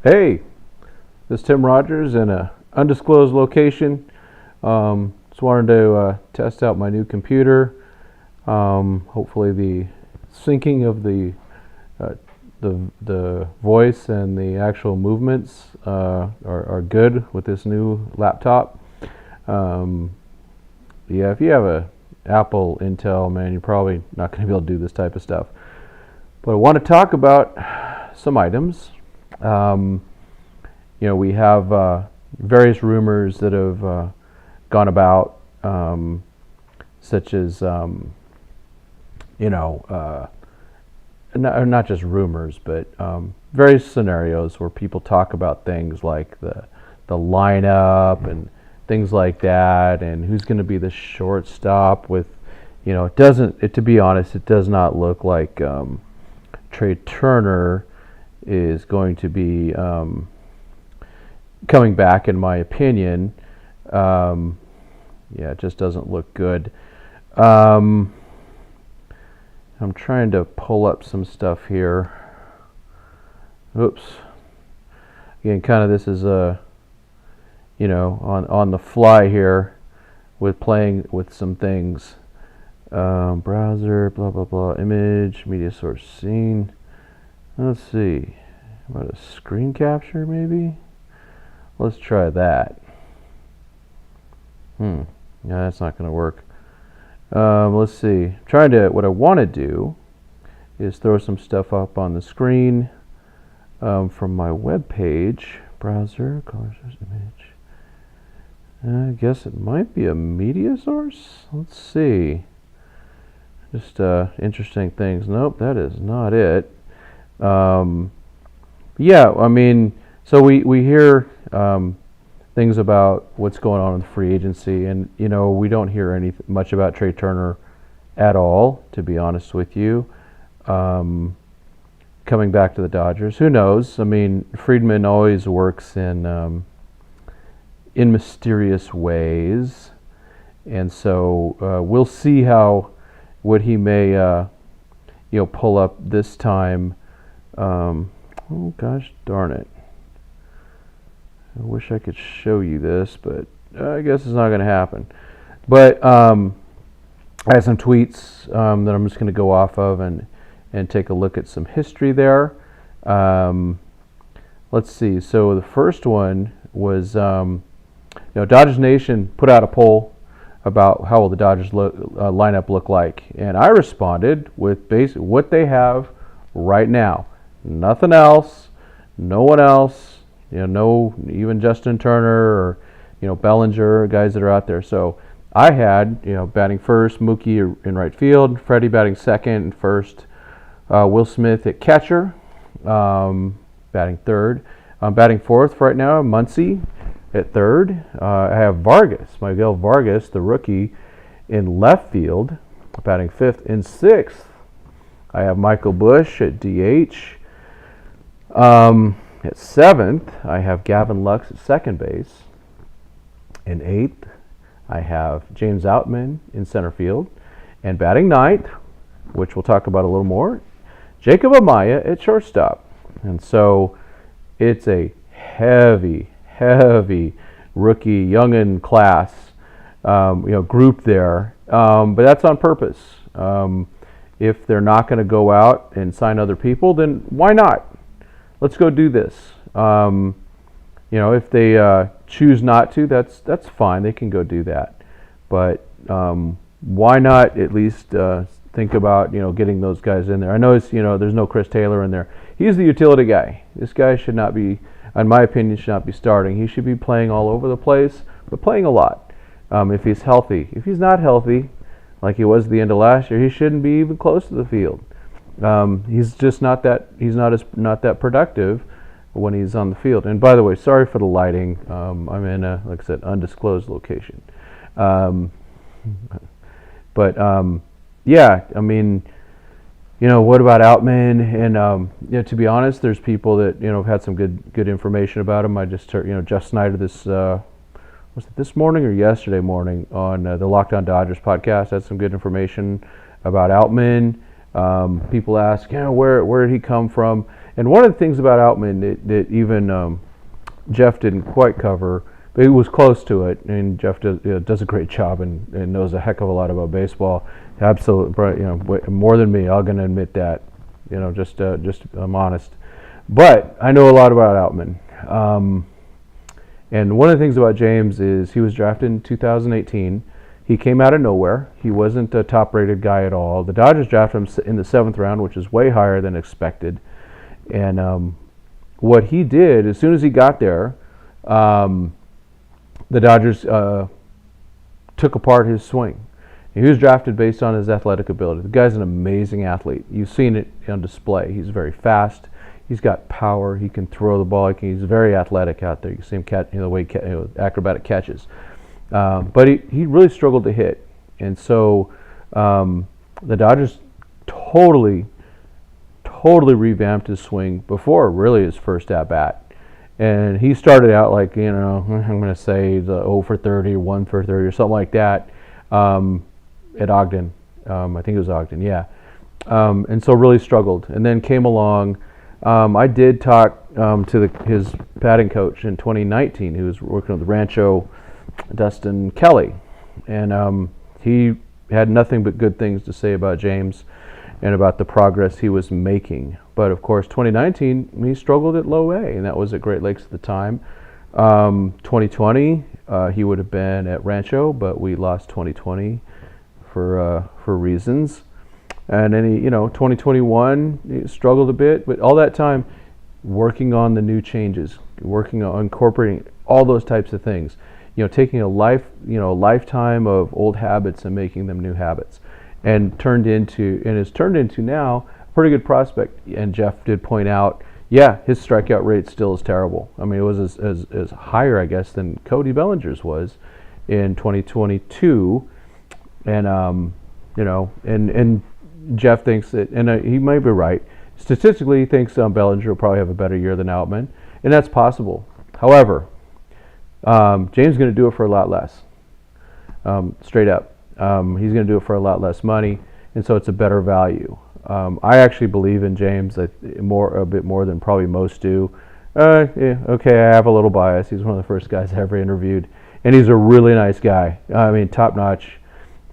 Hey, this is Tim Rogers in an undisclosed location. Just wanted to test out my new computer. Hopefully, the syncing of the voice and the actual movements are good with this new laptop. Yeah, if you have a Apple Intel, man, you're probably not going to be able to do this type of stuff. But I want to talk about some items. We have various rumors that have gone about, such as, not just rumors, but various scenarios where people talk about things like the lineup and things like that, and who's going to be the shortstop with, to be honest, it does not look like Trey Turner is going to be coming back, in my opinion. It just doesn't look good. I'm trying to pull up some stuff here. Oops. Again, kind of this is on the fly here with playing with some things. Browser, blah, blah, blah, image, media source scene. Let's see. About a screen capture, maybe? Let's try that. Yeah, that's not going to work. Let's see. What I want to do is throw some stuff up on the screen from my web page. Browser, color source, image. I guess it might be a media source. Let's see. Just interesting things. Nope, that is not it. So we hear things about what's going on in the free agency, and we don't hear much about Trey Turner at all, to be honest with you. Coming back to the Dodgers, who knows? I mean, Friedman always works in mysterious ways, and so we'll see what he may pull up this time. Oh gosh darn it. I wish I could show you this, but I guess it's not going to happen. But I have some tweets that I'm just going to go off of and take a look at some history there. Let's see. So the first one was, Dodgers Nation put out a poll about how will the Dodgers lineup look like, and I responded with basically what they have right now. Nothing else. No one else. No, even Justin Turner or Bellinger, guys that are out there. So I had batting first, Mookie in right field, Freddie batting second and first, Will Smith at catcher, batting third. Batting fourth right now, Muncy at third. I have Miguel Vargas, the rookie, in left field, batting fifth. In sixth, I have Michael Busch at DH. At seventh, I have Gavin Lux at second base. In eighth, I have James Outman in center field. And batting ninth, which we'll talk about a little more, Jacob Amaya at shortstop. And so it's a heavy rookie, youngin' class, group there. But that's on purpose. If they're not going to go out and sign other people, then why not? Let's go do this. If they choose not to, that's fine. They can go do that. But why not at least think about getting those guys in there? I know there's no Chris Taylor in there. He's the utility guy. This guy should not be, in my opinion, should not be starting. He should be playing all over the place, but playing a lot if he's healthy. If he's not healthy, like he was at the end of last year, he shouldn't be even close to the field. He's just not that. He's not that productive when he's on the field. And by the way, sorry for the lighting. I'm in a, like I said, undisclosed location. What about Outman? And to be honest, there's people that have had some good information about him. I just heard Jeff Snyder was it this morning or yesterday morning on the Locked On Dodgers podcast had some good information about Outman. People ask, where did he come from? And one of the things about Outman that even Jeff didn't quite cover, but he was close to it, and Jeff does a great job and knows a heck of a lot about baseball. Absolutely, more than me. I'm going to admit that. Just I'm honest. But I know a lot about Outman. And one of the things about James is he was drafted in 2018. He came out of nowhere. He wasn't a top-rated guy at all. The Dodgers drafted him in the 7th round, which is way higher than expected. And what he did, as soon as he got there, the Dodgers took apart his swing. He was drafted based on his athletic ability. The guy's an amazing athlete. You've seen it on display. He's very fast. He's got power. He can throw the ball. He's very athletic out there. You see him catch, the way acrobatic catches. But he really struggled to hit. And so the Dodgers totally revamped his swing before really his first at-bat. And he started out like, I'm going to say the 0 for 30, 1 for 30 or something like that at Ogden. I think it was Ogden, yeah. And so really struggled. And then came along. I did talk to his batting coach in 2019, who was working with Rancho, Dustin Kelly. And he had nothing but good things to say about James and about the progress he was making. But of course, 2019, he struggled at low A, and that was at Great Lakes at the time. 2020, he would have been at Rancho, but we lost 2020 for reasons. And then 2021, he struggled a bit, but all that time working on the new changes, working on incorporating all those types of things. Taking a lifetime of old habits and making them new habits, and has turned into now a pretty good prospect. And Jeff did point out, his strikeout rate still is terrible. I mean, it was as higher, I guess, than Cody Bellinger's was in 2022. And and Jeff thinks that, and he might be right. Statistically, he thinks Bellinger will probably have a better year than Outman, and that's possible. However, James is going to do it for a lot less. Straight up, he's going to do it for a lot less money, and so it's a better value. I actually believe in James a bit more than probably most do. Okay, I have a little bias. He's one of the first guys I ever interviewed, and he's a really nice guy. I mean, top notch.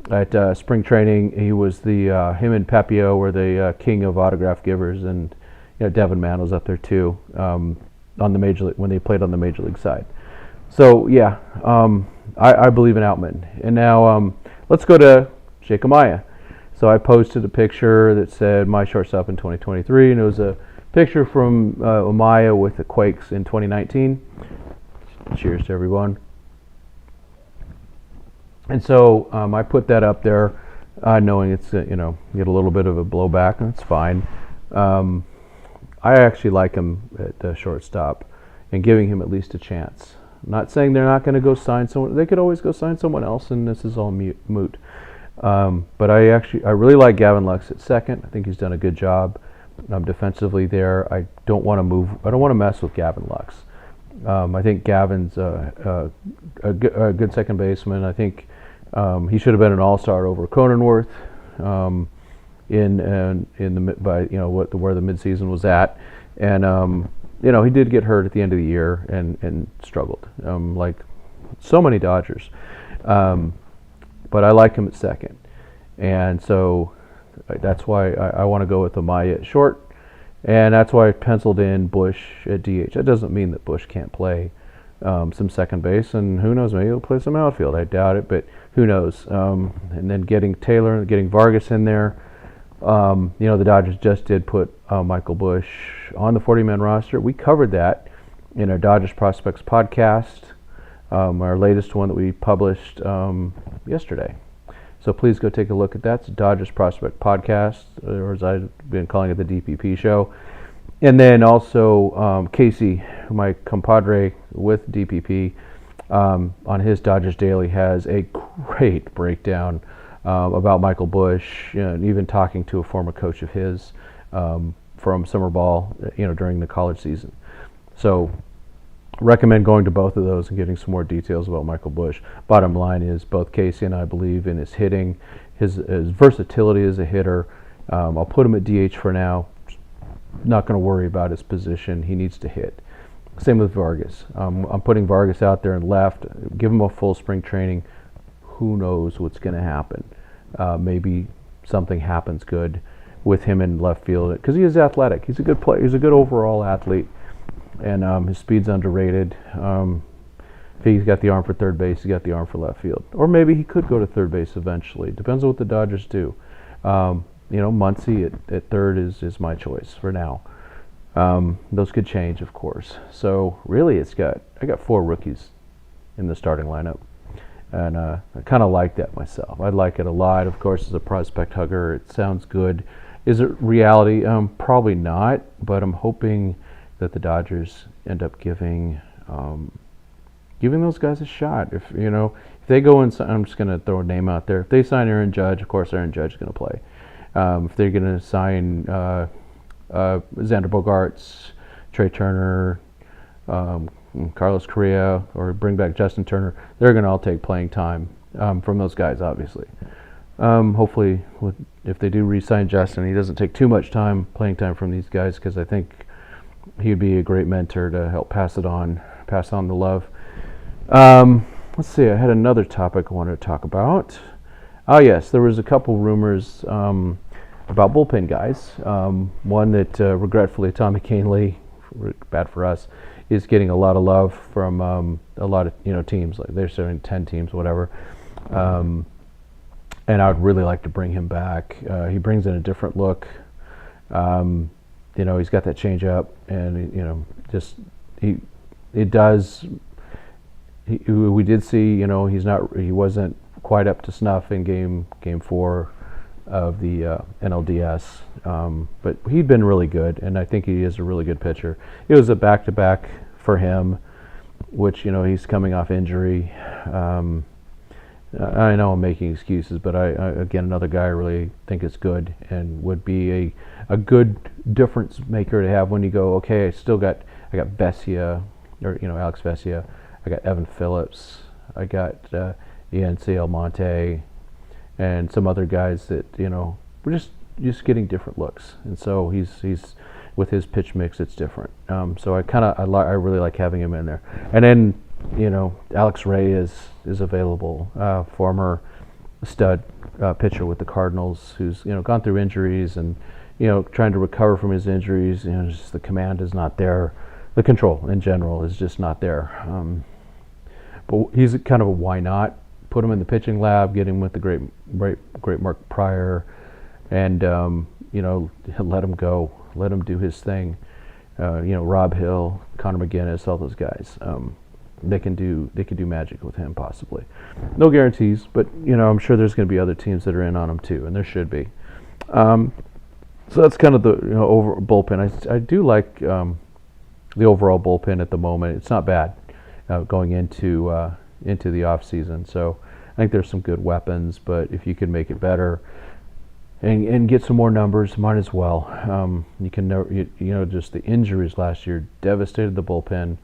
At spring training, he was him and Pepio were the king of autograph givers, and Devin Mantle's up there too on the major league, when they played on the major league side. So I believe in Outman. And now let's go to Jacob Amaya. So I posted a picture that said my shortstop in 2023, and it was a picture from Amaya with the Quakes in 2019. Cheers to everyone. And so I put that up there, knowing it's get a little bit of a blowback, and it's fine. I actually like him at the shortstop, and giving him at least a chance. I'm not saying they're not going to go sign someone. They could always go sign someone else, and this is all moot. But I really like Gavin Lux at second. I think he's done a good job defensively there. I don't want to mess with Gavin Lux. I think Gavin's a good second baseman. I think he should have been an all-star over Cronenworth where the midseason was at, and he did get hurt at the end of the year and struggled like so many Dodgers. But I like him at second, and so that's why I want to go with Amaya at short. And that's why I penciled in Bush at DH. That doesn't mean that Bush can't play some second base, and who knows, maybe he'll play some outfield. I doubt it, but who knows. And then getting Taylor and getting Vargas in there. The Dodgers just did put Michael Bush on the 40-man roster. We covered that in our Dodgers Prospects podcast, our latest one that we published yesterday. So please go take a look at that. It's Dodgers Prospect Podcast, or as I've been calling it, the DPP show. And then also Casey, my compadre with DPP, on his Dodgers Daily has a great breakdown about Michael Bush, and even talking to a former coach of his from summer ball, during the college season. So recommend going to both of those and getting some more details about Michael Bush. Bottom line is both Casey and I believe in his hitting, his versatility as a hitter. I'll put him at DH for now. not going to worry about his position. He needs to hit. Same with Vargas. I'm putting Vargas out there in left. Give him a full spring training. Who knows what's going to happen? Maybe something happens good with him in left field because he is athletic. He's a good player. He's a good overall athlete, and his speed's underrated. If he's got the arm for third base, he's got the arm for left field. Or maybe he could go to third base eventually. Depends on what the Dodgers do. Muncy at third is my choice for now. Those could change, of course. So really, I got 4 rookies in the starting lineup, and I kind of like that myself. I like it a lot. Of course, as a prospect hugger, it sounds good. Is it reality? Probably not. But I'm hoping that the Dodgers end up giving those guys a shot. If they go and I'm just going to throw a name out there. If they sign Aaron Judge, of course Aaron Judge is going to play. If they're going to sign Xander Bogaerts, Trey Turner, Carlos Correa, or bring back Justin Turner, they're going to all take playing time from those guys, obviously. Hopefully, if they do re-sign Justin, he doesn't take too much playing time from these guys, because I think he'd be a great mentor to help pass on the love. Let's see, I had another topic I wanted to talk about. Oh yes, there was a couple rumors about bullpen guys. One that regretfully Tommy Kahnle, bad for us, is getting a lot of love from a lot of teams. Like they're showing 10 teams, whatever. And I would really like to bring him back. He brings in a different look. He's got that change up, and we did see, he wasn't quite up to snuff in game 4 of the NLDS, but he'd been really good, and I think he is a really good pitcher. It was a back-to-back for him, which he's coming off injury. I know I'm making excuses, but I again, another guy I really think is good and would be a good difference maker to have when you go, okay, I got Vesia, or Alex Vesia, I got Evan Phillips, I got Ian Almonte, and some other guys that we're just getting different looks, and so he's with his pitch mix, it's different. So I really like having him in there. And then Alex Reyes is available, former stud pitcher with the Cardinals, who's gone through injuries and trying to recover from his injuries. Just the command is not there, the control in general is just not there. But he's kind of a why not. Put him in the pitching lab, get him with the great Mark Pryor, and let him go, let him do his thing. Rob Hill, Connor McGinnis, all those guys. They can do magic with him, possibly. No guarantees, but I'm sure there's going to be other teams that are in on him too, and there should be. So that's kind of the over bullpen. I do like the overall bullpen at the moment. It's not bad going into the off season. So I think there's some good weapons, but if you can make it better and get some more numbers, might as well. You can never, just the injuries last year devastated the bullpen.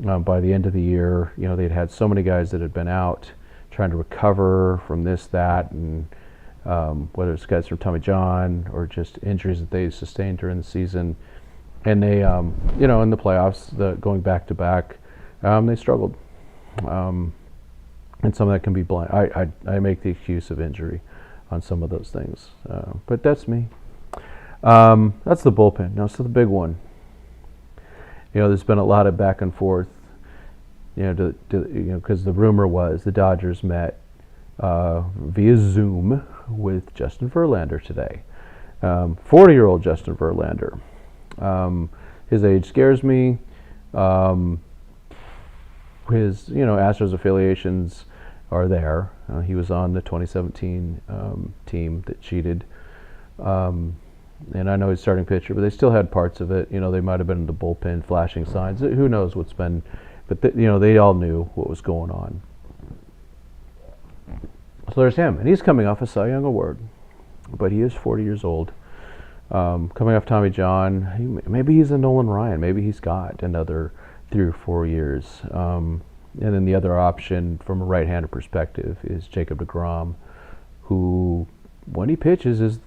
By the end of the year, they'd had so many guys that had been out trying to recover from this, that, and whether it's guys from Tommy John or just injuries that they sustained during the season. And they, in the playoffs, going back to back, they struggled. And some of that can be blind. I make the excuse of injury on some of those things, but that's me. That's the bullpen. Now, so the big one. There's been a lot of back and forth, because the rumor was the Dodgers met via Zoom with Justin Verlander today. 40-year-old Justin Verlander. His age scares me. His, Astros affiliations are there. He was on the 2017 team that cheated. And I know he's starting pitcher, but they still had parts of it. They might have been in the bullpen flashing signs. Who knows what's been, but they all knew what was going on. So there's him, and he's coming off a Cy Young Award, but he is 40 years old. Coming off Tommy John, maybe he's a Nolan Ryan. Maybe he's got another 3 or 4 years. And then the other option from a right-hander perspective is Jacob deGrom, who, when he pitches, is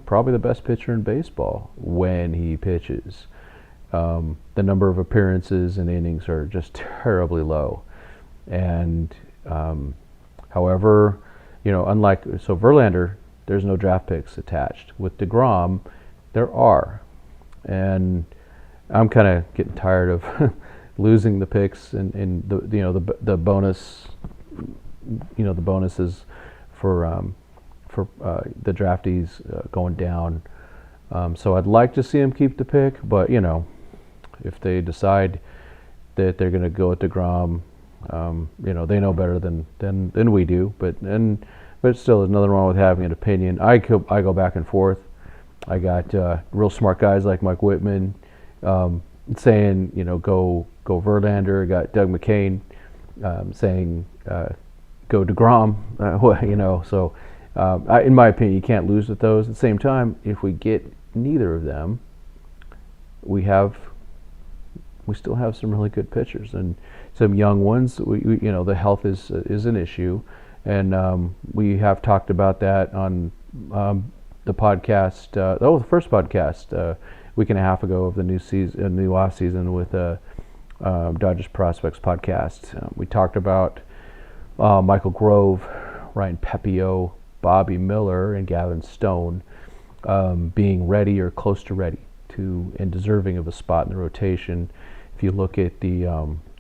probably the best pitcher in baseball when he pitches. The number of appearances and innings are just terribly low. And however, unlike Verlander, there's no draft picks attached. With deGrom, there are, and I'm kind of getting tired of losing the picks and the bonus, the bonuses for the draftees going down. So I'd like to see him keep the pick, but if they decide that they're going to go with deGrom, they know better than we do. But still, there's nothing wrong with having an opinion. I go back and forth. I got real smart guys like Mike Whitman saying go Verlander. I got Doug McCain saying go deGrom. So in my opinion, you can't lose with those. At the same time, if we get neither of them, we still have some really good pitchers and some young ones. The health is an issue, and we have talked about that on the podcast. The first podcast a week and a half ago of the new off season with Dodgers Prospects podcast. We talked about Michael Grove, Ryan Pepio, Bobby Miller, and Gavin Stone being ready or close to ready and deserving of a spot in the rotation. If you look at the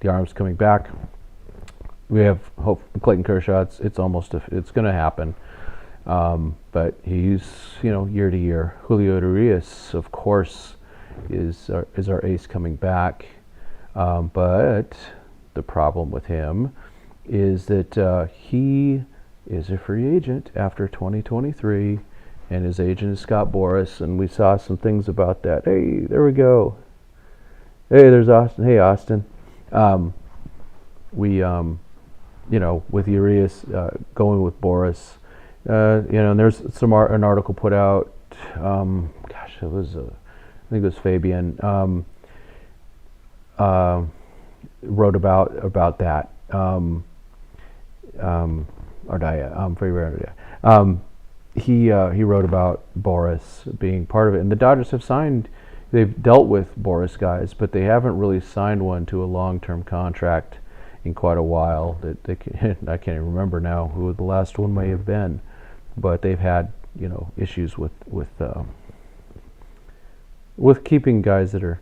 arms coming back, we have hope. Clayton Kershaw, it's going to happen, but he's year to year. Julio Reyes, of course, is our ace coming back, but the problem with him is that he is a free agent after 2023, and his agent is Scott Boras, and we saw some things about that. Hey, there we go. Hey, there's Austin. Hey, Austin. With Urias going with Boras, and there's an article put out. It was I think it was Fabian wrote about that. He wrote about Boras being part of it, and the Dodgers have signed. They've dealt with Boras guys, but they haven't really signed one to a long-term contract in quite a while. I can't even remember now who the last one may have been, but they've had issues with keeping guys that are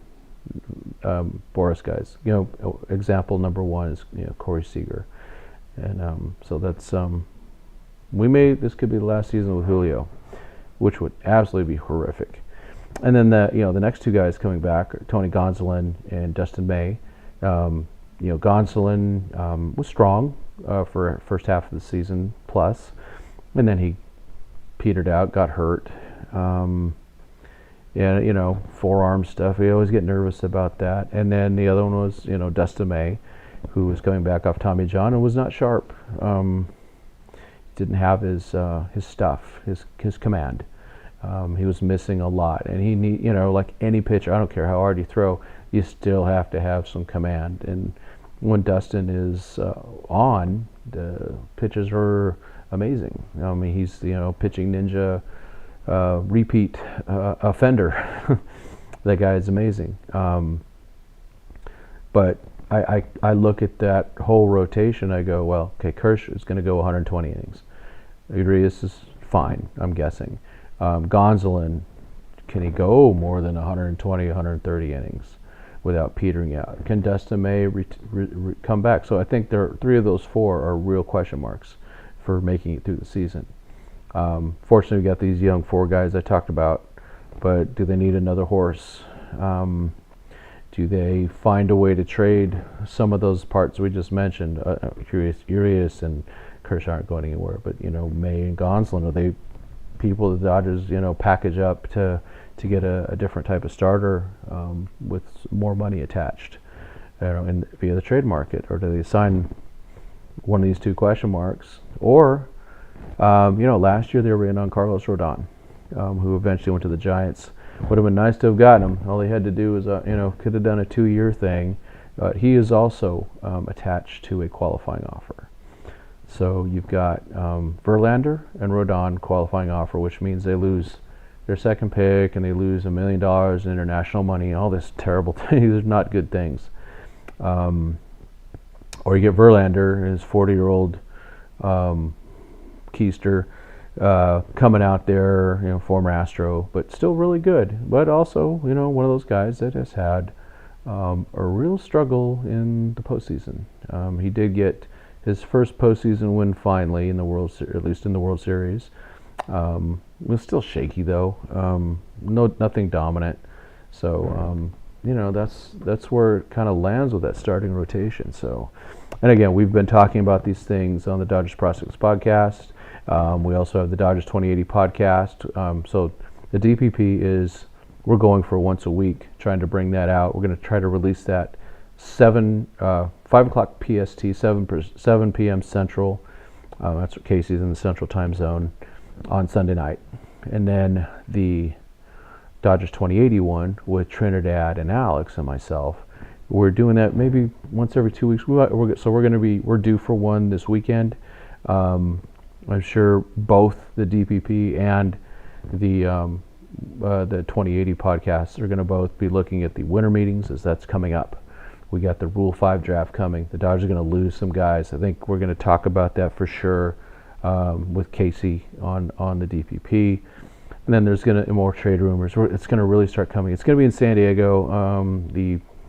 Boras guys. Example number one is Corey Seager, and so that's this could be the last season with Julio, which would absolutely be horrific. And then the next two guys coming back are Tony Gonsolin and Dustin May. Gonsolin was strong for first half of the season plus, and then he petered out, got hurt. Forearm stuff. We always get nervous about that. And then the other one was Dustin May, who was coming back off Tommy John and was not sharp. Didn't have his stuff, his command. He was missing a lot, and he need like any pitcher. I don't care how hard you throw, you still have to have some command. And when Dustin is on, the pitches are amazing. He's pitching ninja, repeat offender. That guy is amazing. But I look at that whole rotation. I go, well, okay, Kershaw is going to go 120 innings. Urias is fine, I'm guessing. Gonsolin, can he go more than 120, 130 innings without petering out? Can Dustin May come back? So I think three of those four are real question marks for making it through the season. Fortunately, we got these young four guys I talked about, but do they need another horse? Do they find a way to trade some of those parts we just mentioned? Urias and Kershaw aren't going anywhere, but May and Gonsolin, are they people the Dodgers package up to get a different type of starter with more money attached, via the trade market, or do they sign one of these two question marks? Or last year they were in on Carlos Rodon, who eventually went to the Giants. Would have been nice to have gotten him. All they had to do was could have done a 2-year thing. He is also attached to a qualifying offer. So you've got Verlander and Rodon qualifying offer, which means they lose their second pick and they lose $1 million in international money, all this terrible thing. These are not good things. Or you get Verlander, his 40-year-old keister, coming out there, former Astro, but still really good. But also, one of those guys that has had a real struggle in the postseason. He did get his first postseason win finally in the at least in the World Series. It was still shaky though. Nothing dominant. So that's where it kind of lands with that starting rotation. So, and again, we've been talking about these things on the Dodgers Prospects podcast. We also have the Dodgers 2080 podcast. So the DPP is, we're going for once a week, trying to bring that out. We're going to try to release that 5 o'clock PST, 7 p.m. Central. That's what Casey's in the Central Time Zone on Sunday night. And then the Dodgers 2081 with Trinidad and Alex and myself. We're doing that maybe once every 2 weeks. We're due for one this weekend. I'm sure both the DPP and the 2080 podcasts are going to both be looking at the winter meetings as that's coming up. We got the Rule 5 draft coming. The Dodgers are going to lose some guys. I think we're going to talk about that for sure with Casey on the DPP. And then there's going to more trade rumors. It's going to really start coming. It's going to be in San Diego.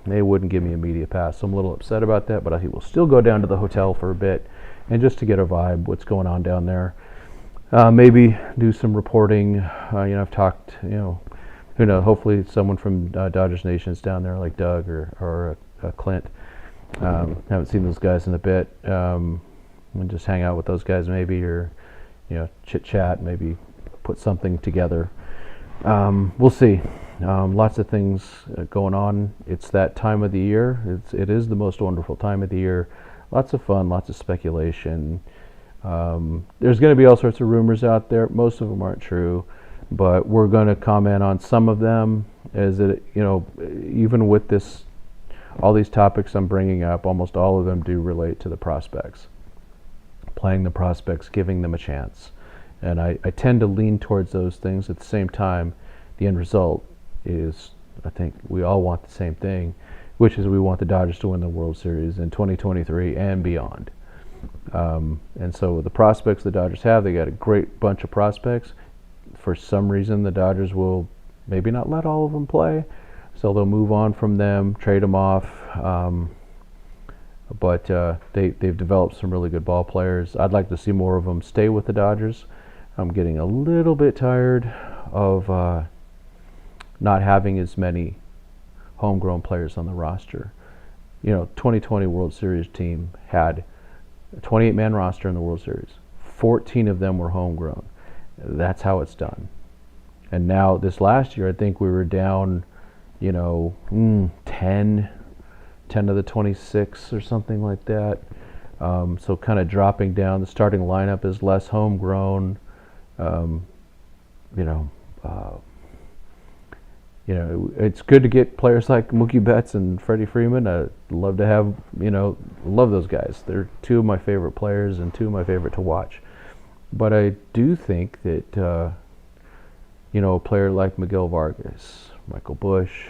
They wouldn't give me a media pass, so I'm a little upset about that. But I will still go down to the hotel for a bit, and just to get a vibe, what's going on down there. Maybe do some reporting. I've talked. Who knows? Hopefully, someone from Dodgers Nation's down there, like Doug or Clint. Haven't seen those guys in a bit. And just hang out with those guys, maybe, or chit chat, maybe put something together. We'll see. Lots of things going on. It's that time of the year. It is the most wonderful time of the year. Lots of fun, lots of speculation. There's going to be all sorts of rumors out there. Most of them aren't true, but we're going to comment on some of them. Even with this, all these topics I'm bringing up, almost all of them do relate to the prospects. Playing the prospects, giving them a chance. And I tend to lean towards those things. At the same time, the end result is, I think we all want the same thing, which is we want the Dodgers to win the World Series in 2023 and beyond. And so the prospects the Dodgers have, they got a great bunch of prospects. For some reason, the Dodgers will maybe not let all of them play, so they'll move on from them, trade them off. But they've developed some really good ball players. I'd like to see more of them stay with the Dodgers. I'm getting a little bit tired of not having as many homegrown players on the roster. 2020 World Series team had a 28-man roster in the World Series. 14 of them were homegrown. That's how it's done. And now this last year, I think we were down, 10 of the 26 or something like that. So kind of dropping down. The starting lineup is less homegrown. It's good to get players like Mookie Betts and Freddie Freeman. I'd love to have, love those guys. They're two of my favorite players and two of my favorite to watch. But I do think that, a player like Miguel Vargas, Michael Busch,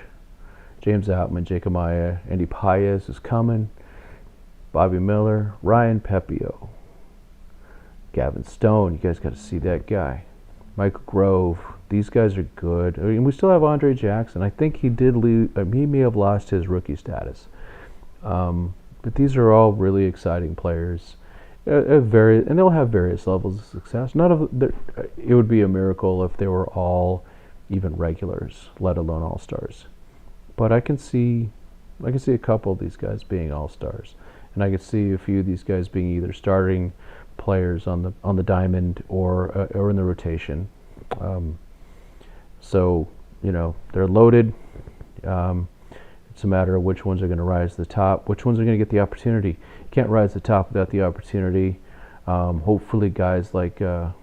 James Outman, Jacob Amaya, Andy Paez is coming, Bobby Miller, Ryan Pepio, Gavin Stone. You guys got to see that guy. Michael Grove. These guys are good. I mean, we still have Andre Jackson. I think he did lose. He may have lost his rookie status. But these are all really exciting players. And they'll have various levels of success. It would be a miracle if they were all even regulars, let alone all-stars. But I can see a couple of these guys being all-stars, and I could see a few of these guys being either starting players on the diamond or in the rotation. So they're loaded. It's a matter of which ones are going to rise to the top, which ones are going to get the opportunity. You can't rise to the top without the opportunity. Hopefully, guys like any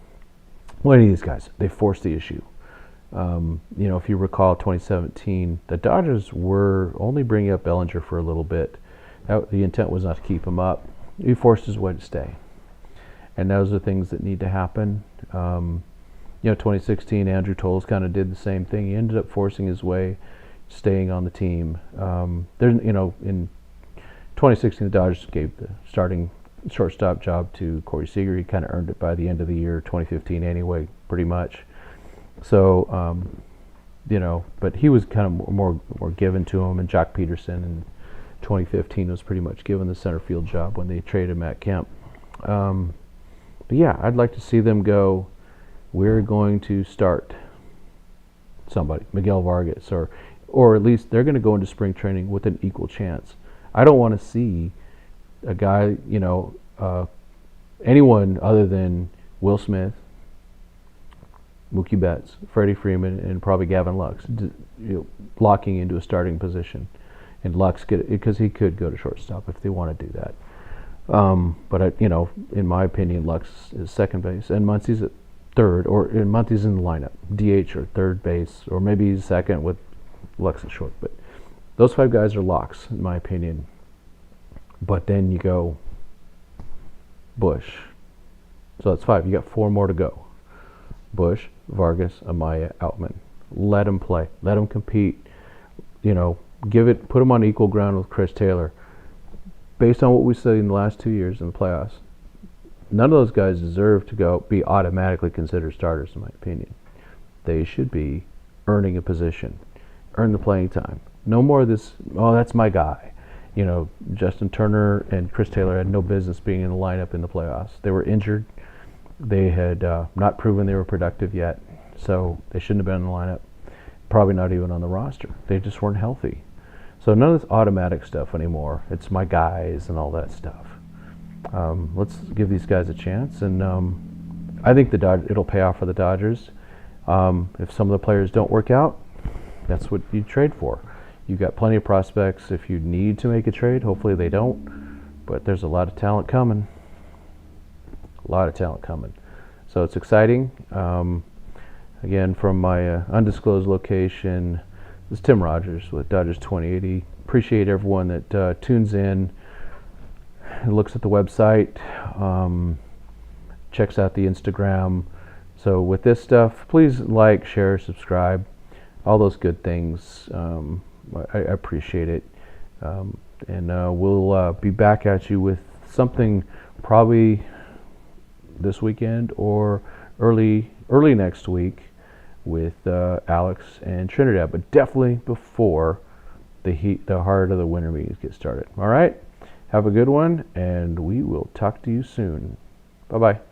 of these guys, they force the issue. If you recall 2017, the Dodgers were only bringing up Bellinger for a little bit. The intent was not to keep him up. He forced his way to stay. And those are things that need to happen. 2016, Andrew Toles kind of did the same thing. He ended up forcing his way, staying on the team. In 2016, the Dodgers gave the starting shortstop job to Corey Seager. He kind of earned it by the end of the year, 2015 anyway, pretty much. So, but he was kind of more given to him, and Jock Peterson in 2015 was pretty much given the center field job when they traded Matt Kemp. But yeah, I'd like to see them go, we're going to start somebody, Miguel Vargas, or at least they're going to go into spring training with an equal chance. I don't want to see a guy, anyone other than Will Smith, Mookie Betts, Freddie Freeman, and probably Gavin Lux, locking into a starting position. And Lux, because he could go to shortstop if they want to do that. But in my opinion, Lux is second base, and Muncy's at third, and Muncy's in the lineup, DH or third base, or maybe he's second with Lux at short. But those 5 guys are locks, in my opinion. But then you go Bush. So that's 5. You got 4 more to go. Bush, Vargas, Amaya, Outman. Let them play. Let them compete. Put them on equal ground with Chris Taylor. Based on what we said in the last 2 years in the playoffs, none of those guys deserve to be automatically considered starters, in my opinion. They should be earning a position, earn the playing time. No more of this, that's my guy. Justin Turner and Chris Taylor had no business being in the lineup in the playoffs. They were injured. They had not proven they were productive yet, so they shouldn't have been in the lineup. Probably not even on the roster. They just weren't healthy. So none of this automatic stuff anymore. It's my guys and all that stuff. Let's give these guys a chance, and I think it'll pay off for the Dodgers. If some of the players don't work out, that's what you trade for. You've got plenty of prospects. If you need to make a trade, hopefully they don't, but there's a lot of talent coming. So it's exciting. Again, from my undisclosed location, this is Tim Rogers with Dodgers 2080. Appreciate everyone that tunes in, looks at the website, checks out the Instagram. So with this stuff, please like, share, subscribe, all those good things. I appreciate it. And we'll be back at you with something probably this weekend or early next week with Alex and Trinidad, but definitely before the heart of the winter meetings get started. All right, have a good one, and we will talk to you soon. Bye-bye.